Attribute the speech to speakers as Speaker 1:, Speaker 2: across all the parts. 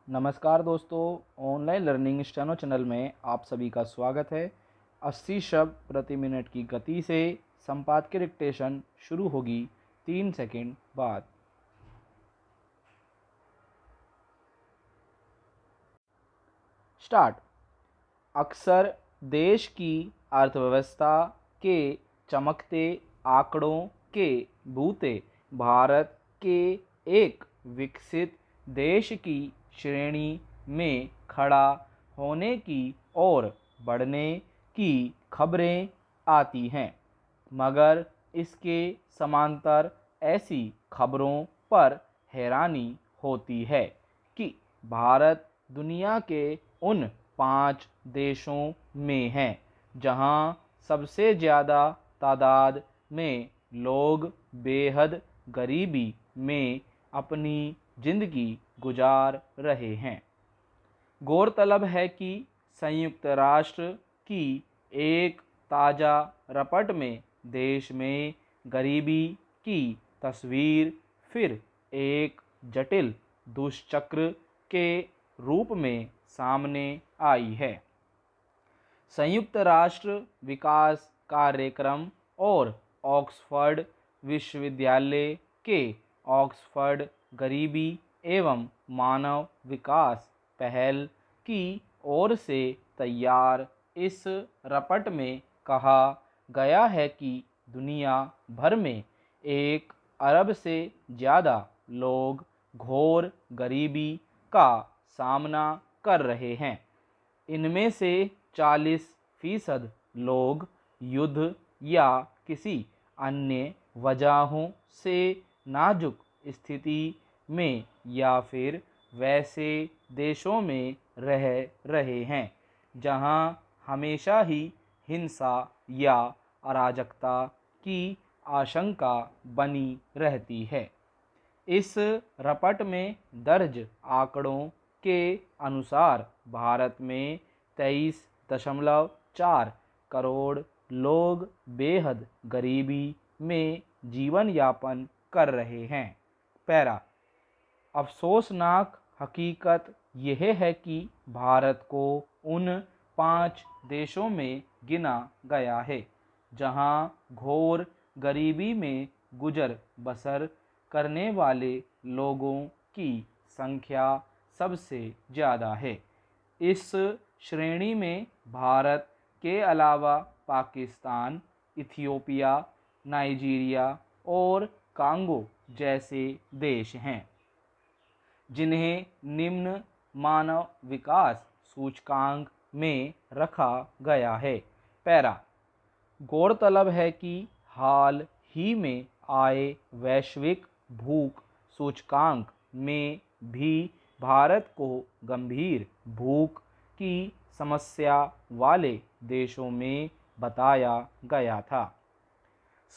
Speaker 1: नमस्कार दोस्तों, online learning steno channel में आप सभी का स्वागत है। 80 शब्द प्रति मिनट की गति से संपादकीय डिक्टेशन शुरू होगी 3 सेकंड बाद। स्टार्ट। अक्सर देश की अर्थव्यवस्था के चमकते आंकड़ों के बूते भारत के एक विकसित देश की श्रेणी में खड़ा होने की और बढ़ने की खबरें आती हैं, मगर इसके समांतर ऐसी खबरों पर हैरानी होती है कि भारत दुनिया के उन 5 देशों में है जहां सबसे ज़्यादा तादाद में लोग बेहद गरीबी में अपनी जिंदगी गुजार रहे हैं। गौरतलब है कि संयुक्त राष्ट्र की एक ताज़ा रिपोर्ट में देश में गरीबी की तस्वीर फिर एक जटिल दुष्चक्र के रूप में सामने आई है। संयुक्त राष्ट्र विकास कार्यक्रम और ऑक्सफोर्ड विश्वविद्यालय के ऑक्सफोर्ड गरीबी एवं मानव विकास पहल की ओर से तैयार इस रिपोर्ट में कहा गया है कि दुनिया भर में 1 अरब से ज़्यादा लोग घोर गरीबी का सामना कर रहे हैं। इनमें से 40% लोग युद्ध या किसी अन्य वजहों से नाजुक स्थिति में या फिर वैसे देशों में रह रहे हैं जहां हमेशा ही हिंसा या अराजकता की आशंका बनी रहती है। इस रिपोर्ट में दर्ज आंकड़ों के अनुसार भारत में 23.4 करोड़ लोग बेहद गरीबी में जीवन यापन कर रहे हैं। पैरा। अफसोसनाक हकीकत यह है कि भारत को उन 5 देशों में गिना गया है जहां घोर गरीबी में गुजर बसर करने वाले लोगों की संख्या सबसे ज़्यादा है। इस श्रेणी में भारत के अलावा पाकिस्तान, इथियोपिया, नाइजीरिया और कांगो जैसे देश हैं, जिन्हें निम्न मानव विकास सूचकांक में रखा गया है। पैरा। गौरतलब है कि हाल ही में आए वैश्विक भूख सूचकांक में भी भारत को गंभीर भूख की समस्या वाले देशों में बताया गया था।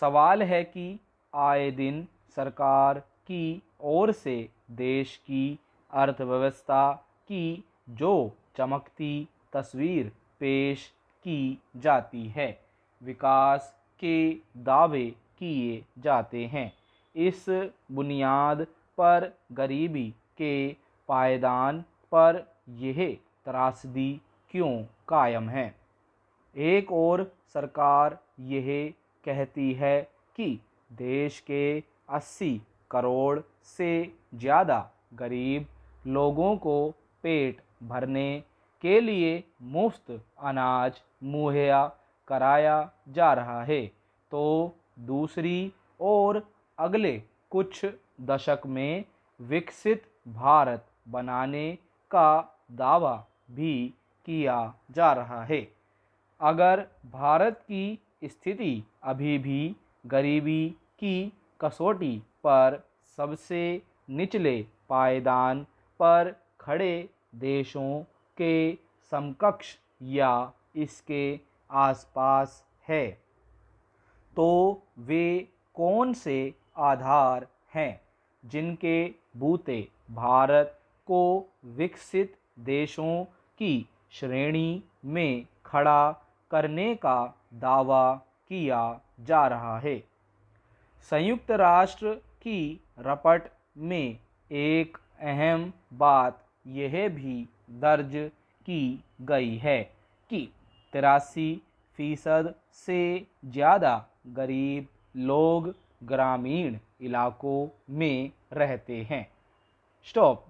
Speaker 1: सवाल है कि आए दिन सरकार की ओर से देश की अर्थव्यवस्था की जो चमकती तस्वीर पेश की जाती है, विकास के दावे किए जाते हैं, इस बुनियाद पर गरीबी के पायदान पर यह त्रासदी क्यों कायम है? एक और सरकार यह कहती है कि देश के 80 करोड़ से ज़्यादा गरीब लोगों को पेट भरने के लिए मुफ्त अनाज मुहैया कराया जा रहा है, तो दूसरी ओर अगले कुछ दशक में विकसित भारत बनाने का दावा भी किया जा रहा है। अगर भारत की स्थिति अभी भी गरीबी की कसौटी पर सबसे निचले पायदान पर खड़े देशों के समकक्ष या इसके आसपास है, तो वे कौन से आधार हैं जिनके बूते भारत को विकसित देशों की श्रेणी में खड़ा करने का दावा किया जा रहा है? संयुक्त राष्ट्र की रिपोर्ट में एक अहम बात यह भी दर्ज की गई है कि 83% से ज़्यादा गरीब लोग ग्रामीण इलाकों में रहते हैं। स्टॉप।